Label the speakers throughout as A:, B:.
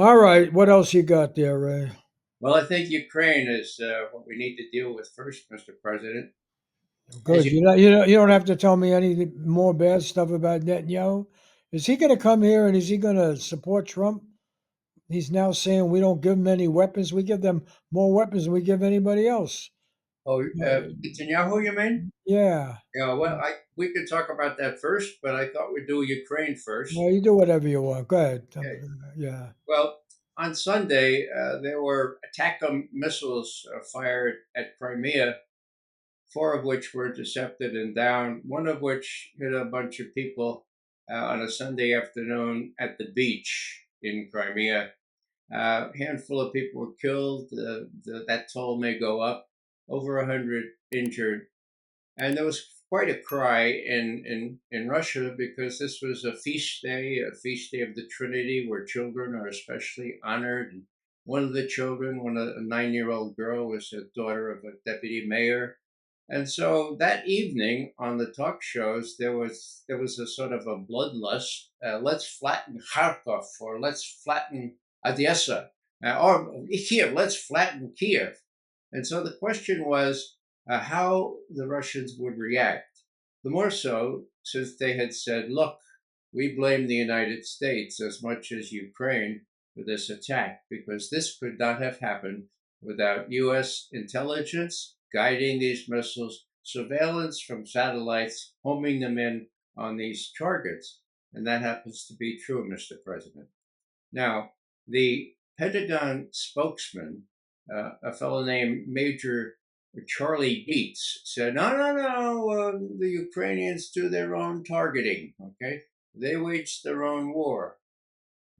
A: All right, what else you got there, Ray?
B: Well, I think Ukraine is what we need to deal with first, Mr. President. As
A: Good.
B: you,
A: You don't have to tell me any more bad stuff about Netanyahu. Is he going to come here and is he going to support Trump? He's now saying we don't give them any weapons. We give them more weapons than we give anybody else.
B: oh,
A: Uh,
B: Netanyahu, you mean?
A: yeah.
B: Yeah. Well, we could talk about that first, but I thought we'd do Ukraine first.
A: Well, you do whatever you want. Go ahead.
B: Okay.
A: Yeah.
B: Well, on Sunday, there were ATACMS missiles fired at Crimea, four of which were intercepted and down, one of which hit a bunch of people on a Sunday afternoon at the beach in Crimea. A handful of people were killed. That toll may go up. Over 100 injured. And there was quite a cry in Russia because this was a feast day of the Trinity, where children are especially honored. And one of the children, a 9-year-old girl, was a daughter of a deputy mayor. And so that evening on the talk shows, there was a sort of a bloodlust. Let's flatten Kharkov, or let's flatten Odessa, or Kiev. Let's flatten Kiev. And so the question was how the Russians would react. The more so since they had said, look, we blame the United States as much as Ukraine for this attack, because this could not have happened without U.S. intelligence guiding these missiles, surveillance from satellites, homing them in on these targets. And that happens to be true, Mr. President. Now, the Pentagon spokesman, a fellow named Major Charlie Dietz, said, no, no, no, the Ukrainians do their own targeting, okay? They waged their own war.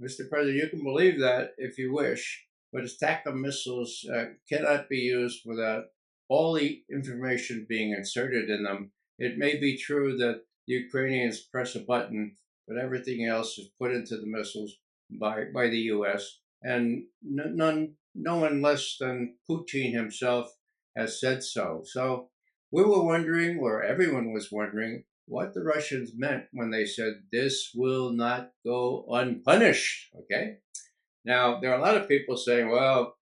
B: Mr. President, you can believe that if you wish, but attack missiles cannot be used without all the information being inserted in them. It may be true that the Ukrainians press a button, but everything else is put into the missiles by the U.S. And no one less than Putin himself has said so. So we were wondering, or everyone was wondering, what the Russians meant when they said this will not go unpunished. Okay. Now, there are a lot of people saying, well,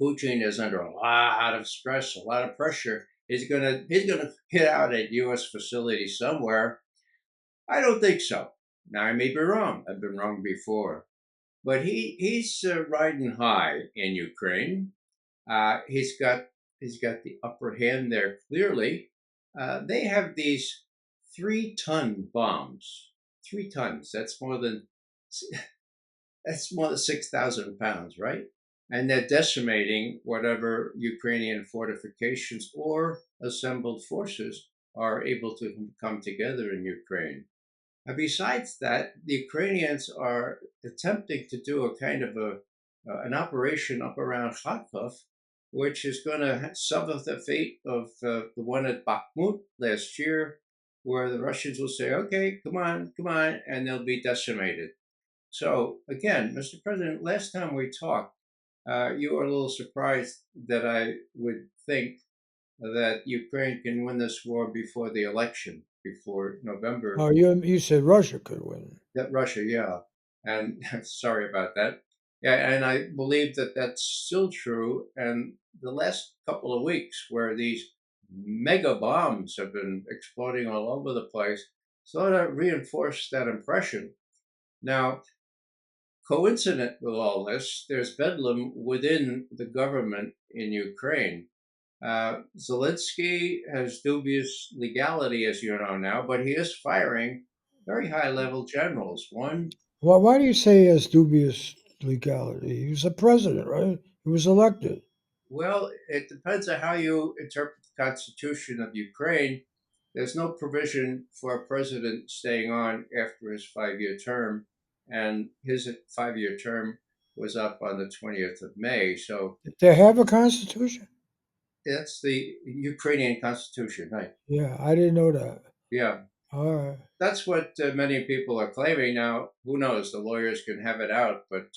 B: Putin is under a lot of stress, a lot of pressure. He's gonna hit out at U.S. facilities somewhere. I don't think so. Now I may be wrong. I've been wrong before, but he's riding high in Ukraine. He's got the upper hand there clearly. They have these 3-ton bombs. 3 tons. That's more than 6,000 pounds, right? And they're decimating whatever Ukrainian fortifications or assembled forces are able to come together in Ukraine. And besides that, the Ukrainians are attempting to do a kind of an operation up around Kharkov, which is going to suffer the fate of the one at Bakhmut last year, where the Russians will say, okay, come on, and they'll be decimated. So, again, Mr. President, last time we talked, you were a little surprised that I would think that Ukraine can win this war before the election, before November.
A: Oh, you said Russia could win.
B: That Russia, yeah. And sorry about that. Yeah, and I believe that that's still true. And the last couple of weeks, where these mega bombs have been exploding all over the place, sort of reinforced that impression. Now, coincident with all this, there's bedlam within the government in Ukraine. Zelensky has dubious legality, as you know now, but he is firing very high level generals. One,
A: Well, why do you say he has dubious legality? He was a president, right? He was elected.
B: well, it depends on how you interpret the Constitution of Ukraine. There's no provision for a president staying on after his 5-year term, and his 5-year term was up on the 20th of May. So
A: They have a constitution?
B: that's the Ukrainian Constitution, right?
A: Yeah, I didn't know that.
B: Yeah,
A: All right.
B: that's what many people are claiming. Now, who knows? The lawyers can have it out, but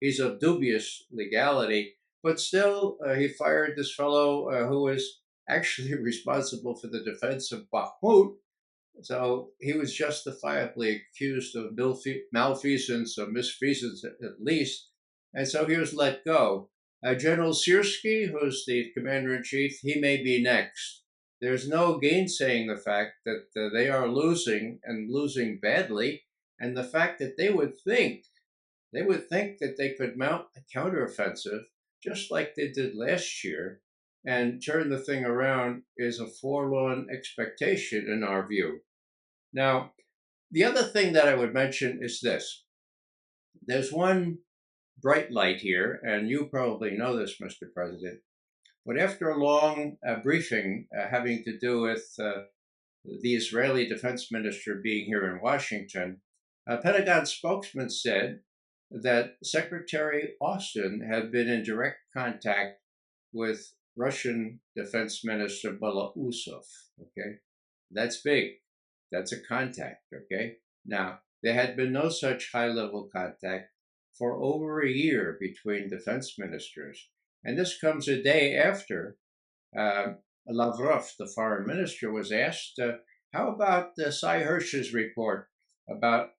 B: he's of dubious legality. But still, he fired this fellow who was actually responsible for the defense of Bakhmut. So he was justifiably accused of malfeasance or misfeasance, at least. and so he was let go. General Siersky, who's the commander in chief, he may be next. There's no gainsaying the fact that they are losing and losing badly, and the fact that they would think that they could mount a counteroffensive just like they did last year and turn the thing around is a forlorn expectation in our view. Now, the other thing that I would mention is this. There's one bright light here, and you probably know this, Mr. President, but after a long briefing having to do with the Israeli defense minister being here in Washington, a Pentagon spokesman said that Secretary Austin had been in direct contact with Russian Defense Minister Belousov. Okay, that's big. That's a contact. Okay, now there had been no such high-level contact for over a year between defense ministers, and this comes a day after Lavrov, the foreign minister, was asked, "How about Cy Hirsch's report about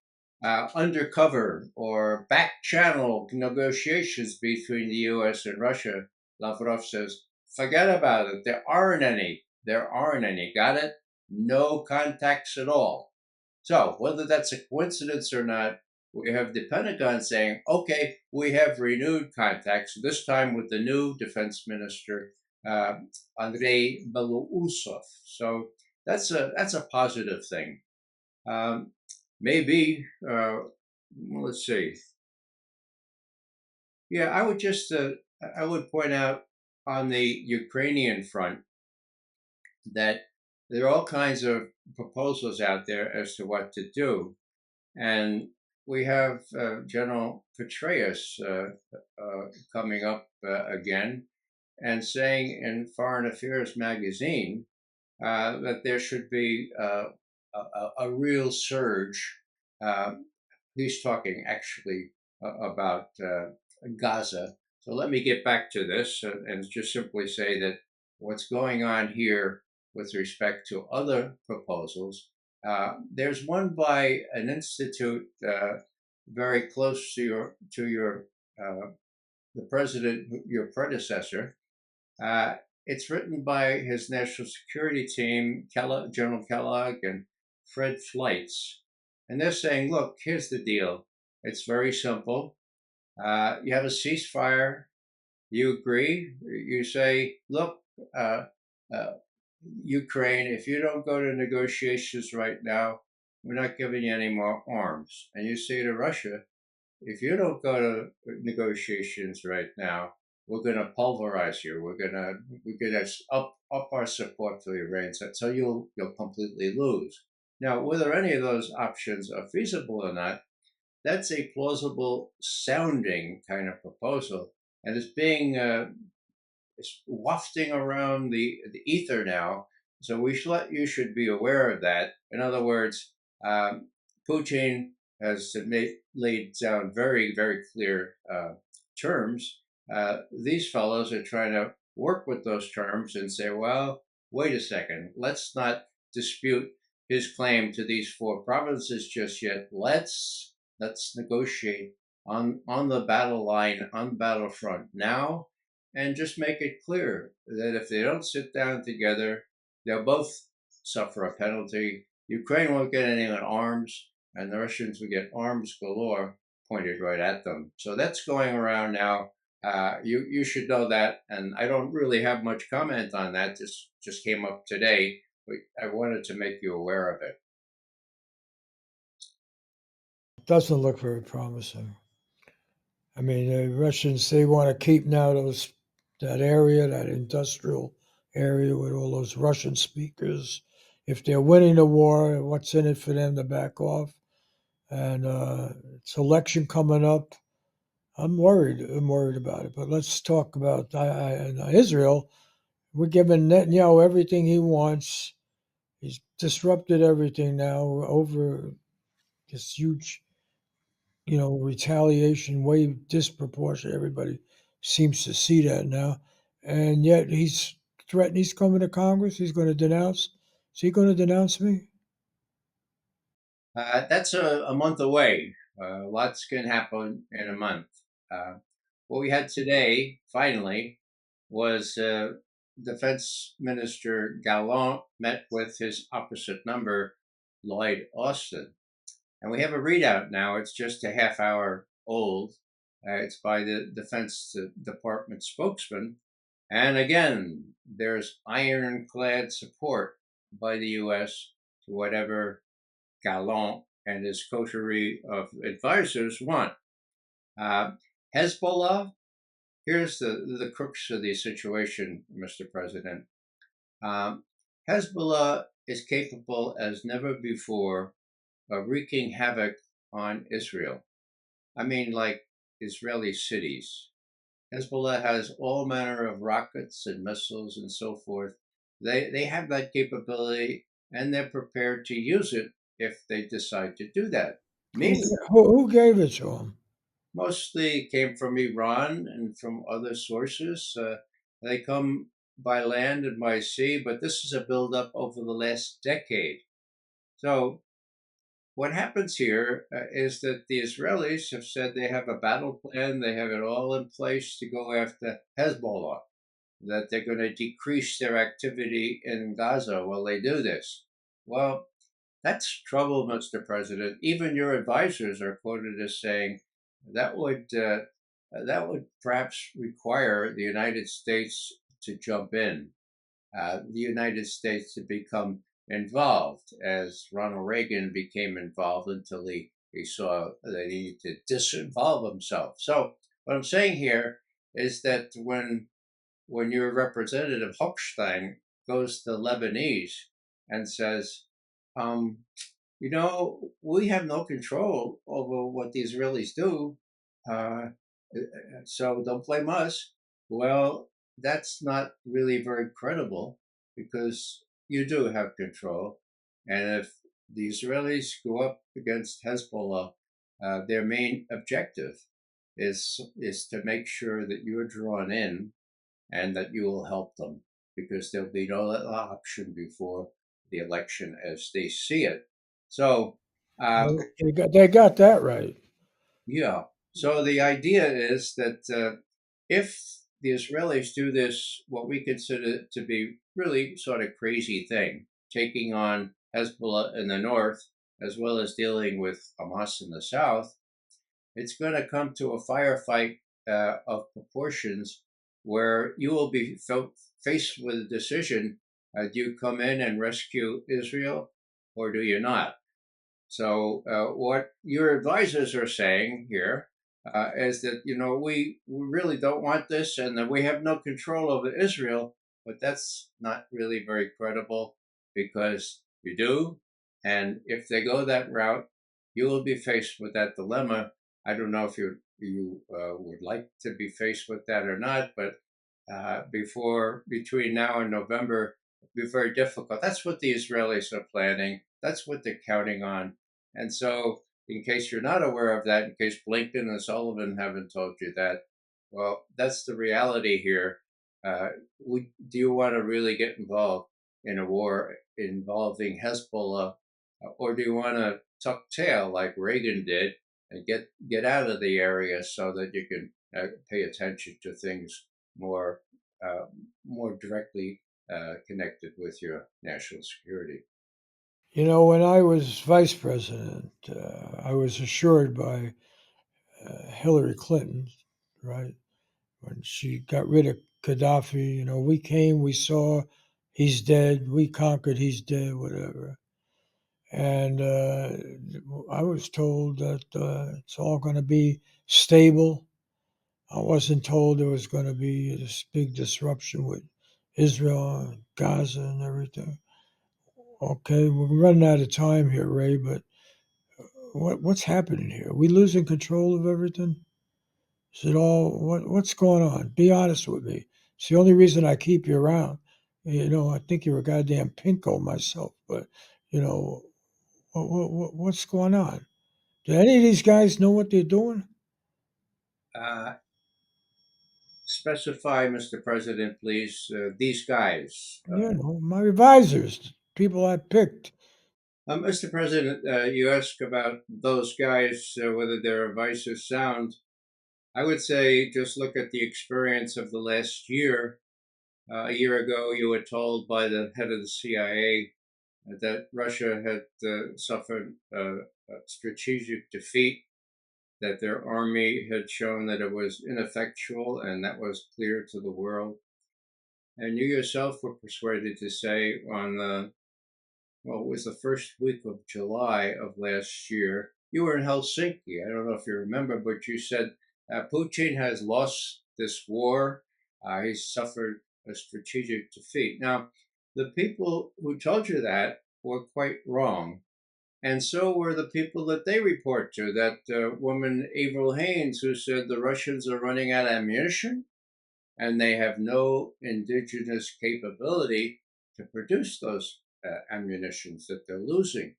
B: undercover or back channel negotiations between the U.S. and Russia?" Lavrov says, "Forget about it. There aren't any. There aren't any. Got it? No contacts at all." So, whether that's a coincidence or not, we have the Pentagon saying, "Okay, we have renewed contacts, this time with the new defense minister, Andrei Belousov." So that's a positive thing. Maybe let's see. Yeah, I would just I would point out on the Ukrainian front that there are all kinds of proposals out there as to what to do, and we have General Petraeus coming up again and saying in Foreign Affairs magazine that there should be a real surge. He's talking actually about Gaza. So let me get back to this and just simply say that what's going on here with respect to other proposals, there's one by an institute very close to your the president, your predecessor. It's written by his national security team, General Kellogg and Fred Fleitz. And they're saying, look, here's the deal. It's very simple. You have a ceasefire. You agree. You say, look, Ukraine, if you don't go to negotiations right now, we're not giving you any more arms. And you say to Russia, if you don't go to negotiations right now, we're going to pulverize you. We're gonna up our support for the Iranians, so you'll completely lose. Now, whether any of those options are feasible or not, that's a plausible sounding kind of proposal, and it's being it's wafting around the ether now. So you should be aware of that. In other words, Putin has laid down very, very clear terms. These fellows are trying to work with those terms and say, well, wait a second, let's not dispute his claim to these four provinces just yet. Let's negotiate on the battle line, on the battlefront now, and just make it clear that if they don't sit down together, they'll both suffer a penalty. Ukraine won't get any arms, and the Russians will get arms galore pointed right at them. So that's going around now. You should know that, and I don't really have much comment on that. This just came up today, but I wanted to make you aware of it.
A: Doesn't look very promising. I mean, the Russians, they want to keep now that area, that industrial area with all those Russian speakers. If they're winning the war, what's in it for them to back off? And it's election coming up. I'm worried. I'm worried about it. But let's talk about Israel. We're giving Netanyahu everything he wants. He's disrupted everything now over this huge, retaliation, way disproportionate. Everybody seems to see that now. And yet he's threatened, he's coming to Congress. He's going to denounce. Is he going to denounce me?
B: That's a month away. Lots can happen in a month. what we had today, finally, was Defense Minister Gallant met with his opposite number, Lloyd Austin. And we have a readout now. It's just a half hour old. It's by the Defense Department spokesman. And again, there's ironclad support by the U.S. to whatever Gallant and his coterie of advisors want. Hezbollah, here's the crux of the situation, Mr. President. Hezbollah is capable as never before of wreaking havoc on Israel. I mean, like Israeli cities. Hezbollah has all manner of rockets and missiles and so forth. They have that capability, and they're prepared to use it if they decide to do that.
A: Who gave it to him?
B: Mostly came from Iran and from other sources. They come by land and by sea, but this is a buildup over the last decade. So what happens here is that the Israelis have said they have a battle plan, they have it all in place to go after Hezbollah, that they're going to decrease their activity in Gaza while they do this. Well, that's trouble, Mr. President. Even your advisors are quoted as saying that would perhaps require the United States to jump in, the United States to become involved, as Ronald Reagan became involved until he saw that he needed to disinvolve himself. So what I'm saying here is that when your representative Hochstein goes to Lebanese and says, we have no control over what the Israelis do, so don't blame us. Well, that's not really very credible because you do have control. And if the Israelis go up against Hezbollah, their main objective is to make sure that you're drawn in and that you will help them because there'll be no other option before the election as they see it. So,
A: They got that right.
B: yeah. So the idea is that if the Israelis do this, what we consider to be really sort of crazy thing, taking on Hezbollah in the north, as well as dealing with Hamas in the south, it's going to come to a firefight of proportions where you will be faced with a decision: do you come in and rescue Israel, or do you not? So what your advisors are saying here is that we really don't want this, and that we have no control over Israel. But that's not really very credible because you do, and if they go that route, you will be faced with that dilemma. I don't know if you would like to be faced with that or not, but between now and November, it'll be very difficult. That's what the Israelis are planning. That's what they're counting on. And so, in case you're not aware of that, in case Blinken and Sullivan haven't told you that, well, that's the reality here. Do you want to really get involved in a war involving Hezbollah, or do you want to tuck tail like Reagan did and get out of the area so that you can pay attention to things more more directly connected with your national security?
A: When I was vice president, I was assured by Hillary Clinton, right, when she got rid of Gaddafi, we came, we saw, he's dead, we conquered, he's dead, whatever. And I was told that it's all going to be stable. I wasn't told there was going to be this big disruption with Israel and Gaza and everything. Okay, we're running out of time here, Ray, but what's happening here? Are we losing control of everything? Is it all what's going on? Be honest with me. It's the only reason I keep you around. I think you're a goddamn pinko myself, but you know, what's going on? Do any of these guys know what they're doing?
B: Uh, Specify, Mr. President, please. These guys.
A: My advisors, people I picked.
B: Mr. President, you ask about those guys, whether their advice is sound. I would say just look at the experience of the last year. A year ago, you were told by the head of the CIA that Russia had suffered a strategic defeat, that their army had shown that it was ineffectual, and that was clear to the world. And you yourself were persuaded to say on the, well, it was the first week of July of last year. You were in Helsinki. I don't know if you remember, but you said Putin has lost this war. He's suffered a strategic defeat. Now, the people who told you that were quite wrong. And so were the people that they report to. That woman, Avril Haines, who said the Russians are running out of ammunition and they have no indigenous capability to produce those ammunitions that they're losing.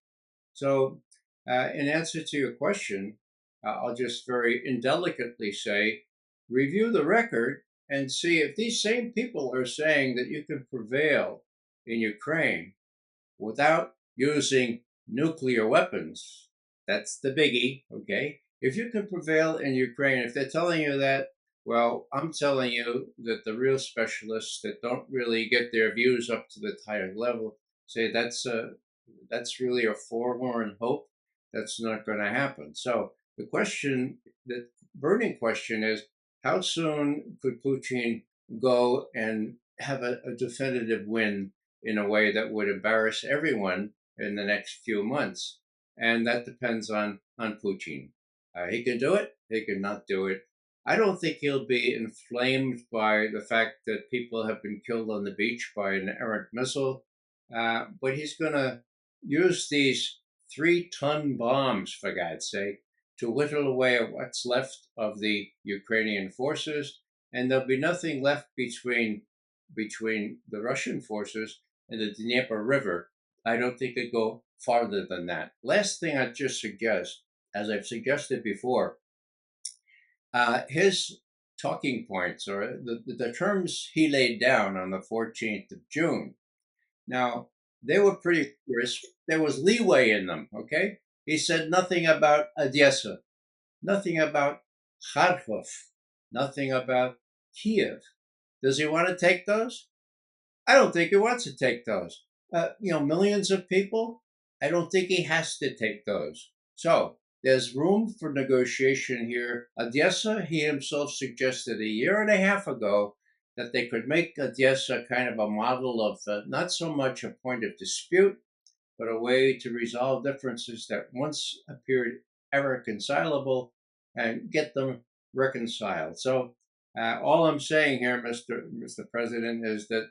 B: So, in answer to your question, I'll just very indelicately say review the record and see if these same people are saying that you can prevail in Ukraine without using nuclear weapons. That's the biggie, okay? If you can prevail in Ukraine, if they're telling you that, well, I'm telling you that the real specialists that don't really get their views up to the higher level say that's really a forlorn hope. That's not going to happen. So the question, the burning question is, how soon could Putin go and have a definitive win in a way that would embarrass everyone in the next few months? And that depends on Putin. He can do it. He can not do it. I don't think he'll be inflamed by the fact that people have been killed on the beach by an errant missile, but he's going to use these 3-ton bombs, for God's sake, to whittle away at what's left of the Ukrainian forces, and there'll be nothing left between the Russian forces and the Dnieper River. I don't think it'd go farther than that. Last thing I'd just suggest, as I've suggested before, his talking points or the terms he laid down on the 14th of June. Now, they were pretty crisp. There was leeway in them, okay? He said nothing about Odessa, nothing about Kharkov, nothing about Kiev. Does he want to take those? I don't think he wants to take those. Millions of people? I don't think he has to take those. So there's room for negotiation here. Odessa, he himself suggested a year and a half ago that they could make Odessa kind of a model of not so much a point of dispute, but a way to resolve differences that once appeared irreconcilable and get them reconciled. So all I'm saying here, Mr. President, is that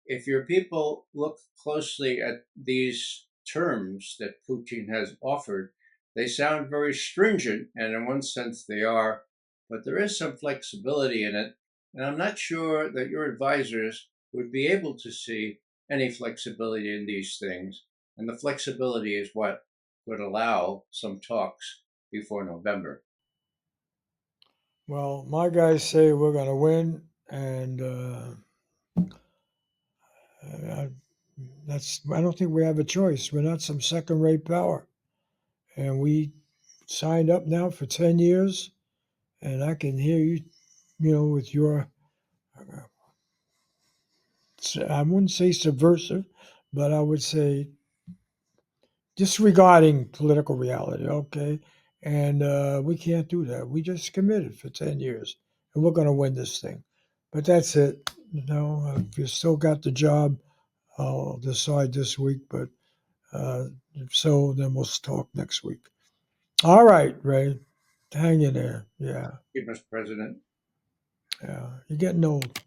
B: if your people look closely at these terms that Putin has offered, they sound very stringent, and in one sense they are, but there is some flexibility in it. And I'm not sure that your advisors would be able to see any flexibility in these things. And the flexibility is what would allow some talks before November.
A: Well, my guys say we're going to win, and I don't think we have a choice. We're not some second-rate power, and we signed up now for 10 years, and I can hear you, with your, I wouldn't say subversive, but I would say disregarding political reality, okay? And we can't do that. We just committed for 10 years, and we're going to win this thing. But that's it. If you still got the job, I'll decide this week, but if so, then we'll talk next week. All right, Ray. Hang in there. Yeah.
B: Thank you, Mr. President.
A: Yeah. You're getting old.